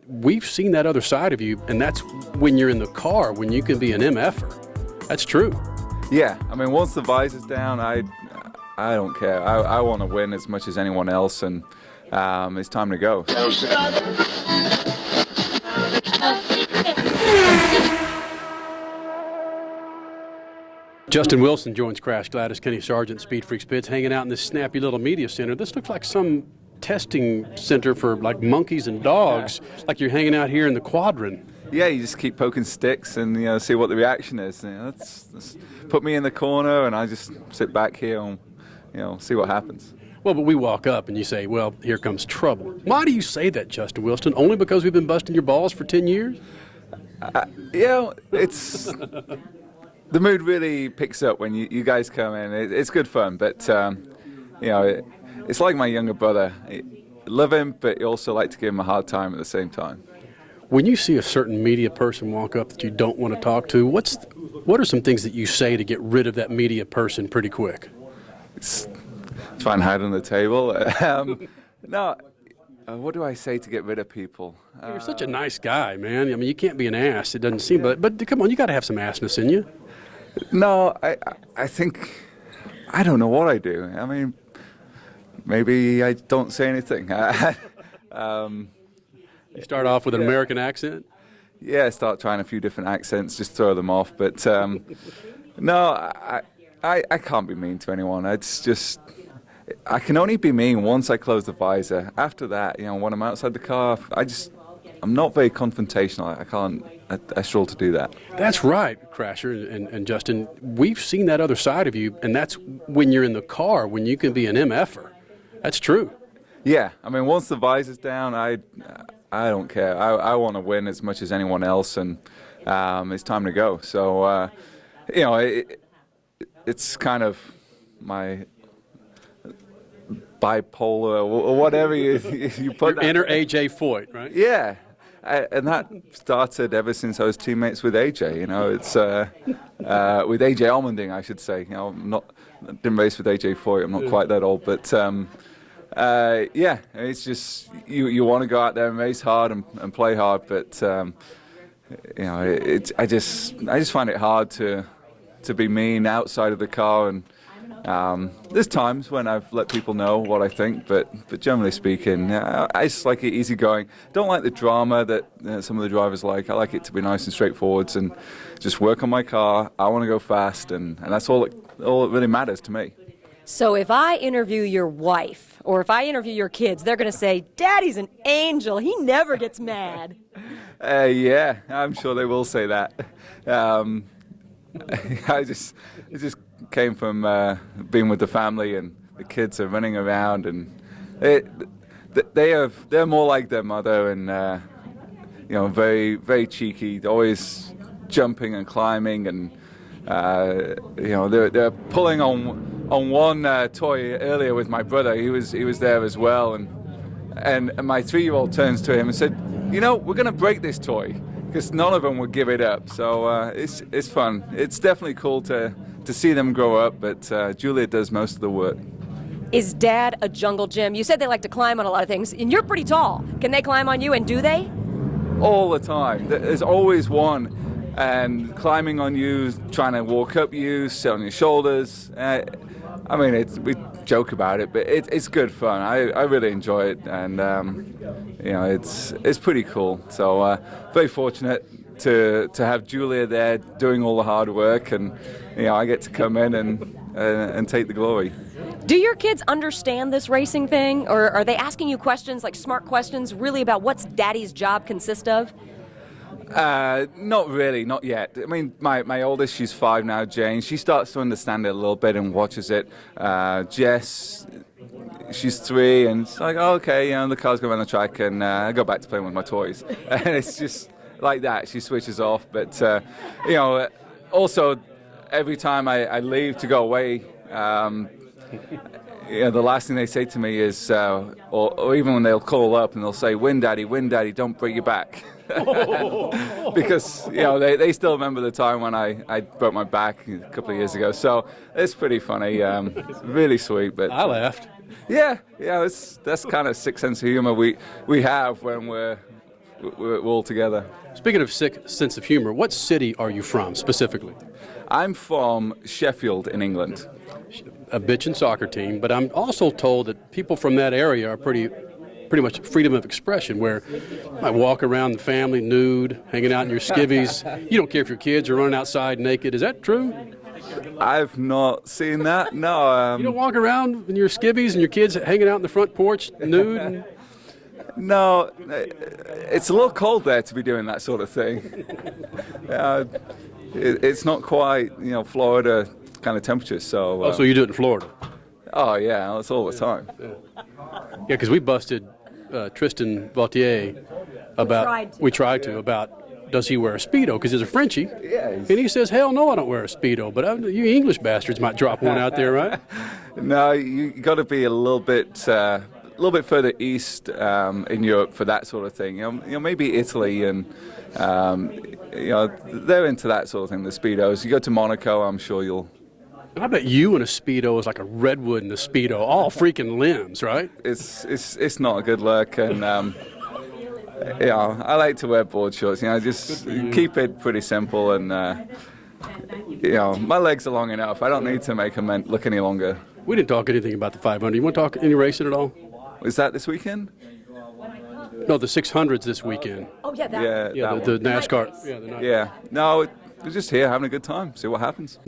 We've seen that other side of you, and that's when you're in the car, when you can be an MFer. That's true. Yeah, I mean, once the visor's down, I don't care. I want to win as much as anyone else, and it's time to go. Justin Wilson joins Crash Gladys, Kenny Sargent, SpeedFreaks Pits, hanging out in this snappy little media center. This looks like some testing center for like monkeys and dogs, like you're hanging out here in the quadrant. Yeah, you just keep poking sticks and see what the reaction is. Let's put me in the corner, and I just sit back here and see what happens. Well, but we walk up and you say, well, here comes trouble. Why do you say that, Justin Wilson? Only because we've been busting your balls for 10 years? It's the mood really picks up when you guys come in. It's good fun, but it's like my younger brother. I love him, but you also like to give him a hard time at the same time. When you see a certain media person walk up that you don't want to talk to, what are some things that you say to get rid of that media person pretty quick? Try and hide on the table. What do I say to get rid of people? You're such a nice guy, man. I mean, you can't be an ass. It doesn't seem, but come on, you got to have some assness in you. No, I think I don't know what I do. I mean, maybe I don't say anything. You start off with an American accent? Yeah, I start trying a few different accents, just throw them off. But no, I can't be mean to anyone. It's just, I can only be mean once I close the visor. After that, when I'm outside the car, I'm not very confrontational. I struggle to do that. That's right, Crasher and Justin. We've seen that other side of you, and that's when you're in the car, when you can be an MFer. That's true. Yeah, I mean, once the visor's down, I don't care. I want to win as much as anyone else, and it's time to go. So, it's kind of my bipolar or whatever you put. Your inner AJ Foyt, right? Yeah, and that started ever since I was teammates with AJ. It's with AJ Allmending, I should say. Didn't race with AJ Foyt. I'm not quite that old, but. Yeah, it's just you want to go out there and race hard and play hard, but I just find it hard to be mean outside of the car, and there's times when I've let people know what I think, but generally speaking, I just like it easygoing. Don't like the drama that some of the drivers like. I like it to be nice and straightforward and just work on my car. I want to go fast, and that's all that really matters to me. So if I interview your wife or if I interview your kids, they're going to say, Daddy's an angel. He never gets mad. Yeah, I'm sure they will say that. It just came from being with the family, and the kids are running around, and they're more like their mother, and very, very cheeky, always jumping and climbing, and they're pulling on one toy earlier with my brother. He was there as well, and my 3-year-old turns to him and said, we're going to break this toy, because none of them would give it up. So it's fun. It's definitely cool to see them grow up, but Julia does most of the work. Is Dad a jungle gym? You said they like to climb on a lot of things, and you're pretty tall. Can they climb on you, and do they? All the time. There's always one. And climbing on you, trying to walk up you, sit on your shoulders. We joke about it, but it's good fun. I really enjoy it, and it's pretty cool. So very fortunate to have Julia there doing all the hard work, and I get to come in and take the glory. Do your kids understand this racing thing, or are they asking you questions, like smart questions, really about what's Daddy's job consist of? Not really, not yet. I mean, my oldest, she's 5 now, Jane. She starts to understand it a little bit and watches it. Jess, she's 3, and it's like, oh, okay, the car's going around the track, and I go back to playing with my toys. And it's just like that. She switches off. But, also, every time I leave to go away, the last thing they say to me is, or even when they'll call up and they'll say, win, Daddy, don't break your back. Because they still remember the time when I broke my back a couple of years ago, so it's pretty funny. Really sweet. But I laughed. Yeah, that's kind of sick sense of humor we have when we're we're all together. Speaking of sick sense of humor, what city are you from specifically? I'm from Sheffield in England. A bitchin' soccer team, but I'm also told that people from that area are pretty much freedom of expression, where you might walk around the family nude, hanging out in your skivvies. You don't care if your kids are running outside naked. Is that true? I've not seen that. No. You don't walk around in your skivvies and your kids hanging out in the front porch nude? No, it's a little cold there to be doing that sort of thing. It's not quite, Florida kind of temperatures. So. So you do it in Florida? Oh yeah, that's all the time. Yeah, because we busted Tristan Vautier about. We tried to about does he wear a Speedo, because he's a Frenchie. Yeah. And he says, hell no, I don't wear a Speedo. But you English bastards might drop one out there, right? No, you got to be a little bit further east in Europe for that sort of thing. Maybe Italy and they're into that sort of thing. The Speedos. You go to Monaco, I'm sure you'll. I bet you in a Speedo is like a redwood in a Speedo, all freaking limbs, right? It's not a good look, and I like to wear board shorts. Just keep it pretty simple, and my legs are long enough. I don't need to make them look any longer. We didn't talk anything about the 500. You want to talk any racing at all? Is that this weekend? No, the 600's this weekend. Oh, yeah, that. The NASCAR. Yeah, Yeah. No, we're just here having a good time. See what happens.